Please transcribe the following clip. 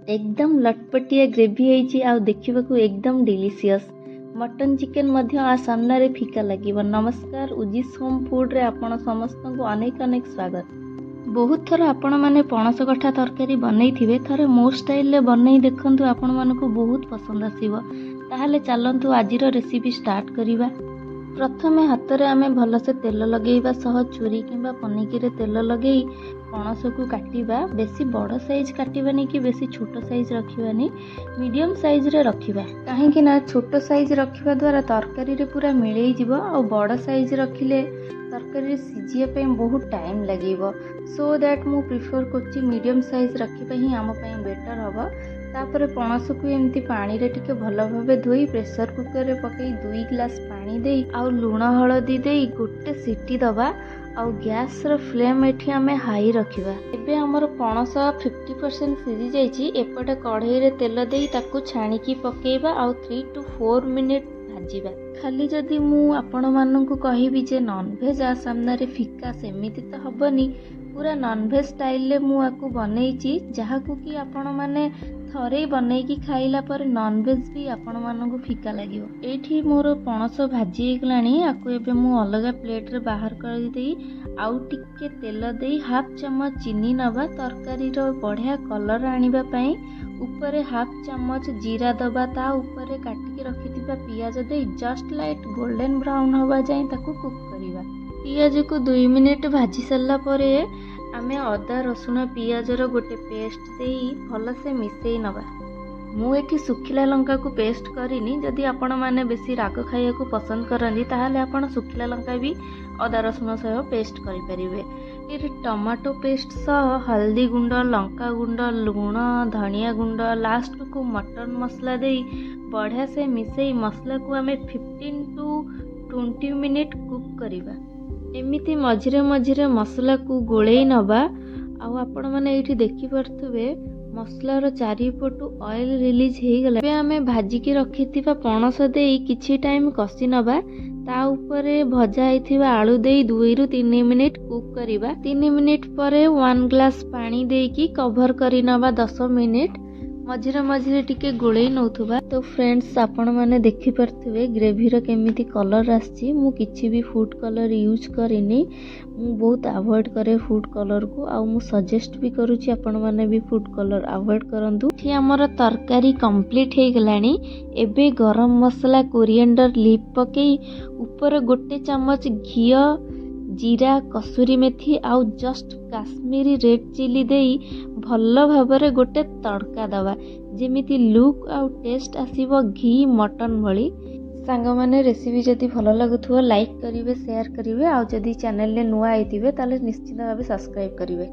एकदम लटपटिया ग्रेवी होइछि आ देखिबाकू एकदम delicious mutton chicken मध्य आ सामने फिका लगिब। नमस्कार, उजिस होम फूड रे आपण समस्त को अनेक अनेक स्वागत। बहुत थर आपण माने पणस कठा तरकारी बनई थिबे, थरे मो स्टाइल रे बनई देखंतु आपण मानको बहुत पसंद आसीबो। ताहाले चलंतु आजिर रेसिपी स्टार्ट करिबा। प्रथमे हाथ रे आमे भलसे तेल लगेइबा सह छुरी किंबा पनिकी रे तेल लगेई पणस को काटिबा। बेसी बड़ साइज काटिबानी कि बेसी छोट साइज रखिबानी, मीडियम साइज रे रखिबा। काहे कि ना छोट साइज रखिबा द्वारा तरकारी रे पूरा मिलई जिवो आ बड़ साइज रखिले तरकारी सिझिया पे बहुत टाइम लगिवो। सो दैट मु प्रिफर करछि मीडियम साइज रखिबा ही आम पई बेटर हबो। तापर पणस को एमती पानी रे टिके भल भाबे धोई प्रेशर कुकर रे पकई 2 गिलास पानी देई आ लूण हळदी देई गोटे सीटी दबा आ गैस रो फ्लेम एठी आमे हाई रखिबा। एबे हमर पणस 50% सिझी जाईची। एपटे कढ़ाई रे तेल देई ताकू छाणी की पकेइबा आ 3 to 4 मिनिट भाजीबा। खाली जदि मु आपण माननकु कहिबी जे नॉन वेज आ सामने रे फिका सेमिति तो हबनी, पूरा नॉन वेज स्टाइल रे मु आकु बनैची, जहाकू कि आपण माने थरे बनैकी खाइला पर नॉन वेज भी आपण माननकु फिका लागिवो। एठी मोर पणस भाजी गलानी, आकु एबे मु अलगा प्लेट रे बाहर कर देई आउ टिके तेल देई हाफ चम्मच चीनी नबा तरकारी रो बढ़िया कलर आनिबा पई। ऊपर हाफ चम्मच जीरा दबा, ता ऊपर काटिकी रखिथिबा पियाज देई जस्ट लाइट गोल्डन ब्राउन होबा जाई ताकू कुक करिबा। पियाज को 2 मिनिट भाजी सरला परे आमे अदा रसुण पियाज रो गोटे पेस्ट देई भल से मिसेई नबा। मु एठी सुखिला लंका को पेस्ट करिनी, जदि आपण माने बेसी राग खाइया को पसंद करनी ताहाले आपण सुखिला लंका भी अदा रसुण सह पेस्ट करि परिबे। फिर टमाटो पेस्ट सह हल्दी गुंड, लंका गुंड, लूण, धनिया गुंड, लास्ट को मटन मसला देई बढ़िया से मिसेई मसला को आमे 15 to 20 मिनिट कुक करिबा। एमिति मझिरे मझिरे मसला को गोळेई नबा। आउ आपण माने एठी देखि परथबे मसलार चारिपटु ऑयल रिलीज हे गला। बे आमे भाजी की रखिथिबा पणस देई किछि टाइम कसी नबा। ता ऊपरे भजा आइथिबा आलू देई 2 ରୁ 3 मिनिट कुक करिबा। 3 मिनिट परे 1 ग्लास पानी देकी कवर करि नबा 10 मिनिट। मझिरे मझिरे टिके गोळेई नउथुबा। तो फ्रेंड्स, आपण माने देखि परथिबे ग्रेवी रो केमिति कलर आछि। मु किछि भी फूड कलर यूज करिनी, मु बहुत अवॉइड करे फूड कलर को। आ मु सजेस्ट भी करूछि आपण माने भी फूड कलर अवॉइड करंतु। ठी हमर तरकारी कंप्लीट हे गलानी। एबे गरम मसला कोरिएंडर लीफ पकेई ऊपर गोटे चम्मच घियो, जीरा, कसूरी मेथी आउ जस्ट काश्मीरी रेड चिली देई भल भाबरे गोटे तड़का दबा, जेमिति लुक आउ टेस्ट आसीबो घी मटन भली। सांग माने रेसिपी जदि भल लागुथुवा लाइक करिवे, शेयर करिवे, आउ जदि चैनल ले नुआ आइतिबे ताले निश्चित भाबे सब्सक्राइब करिवे।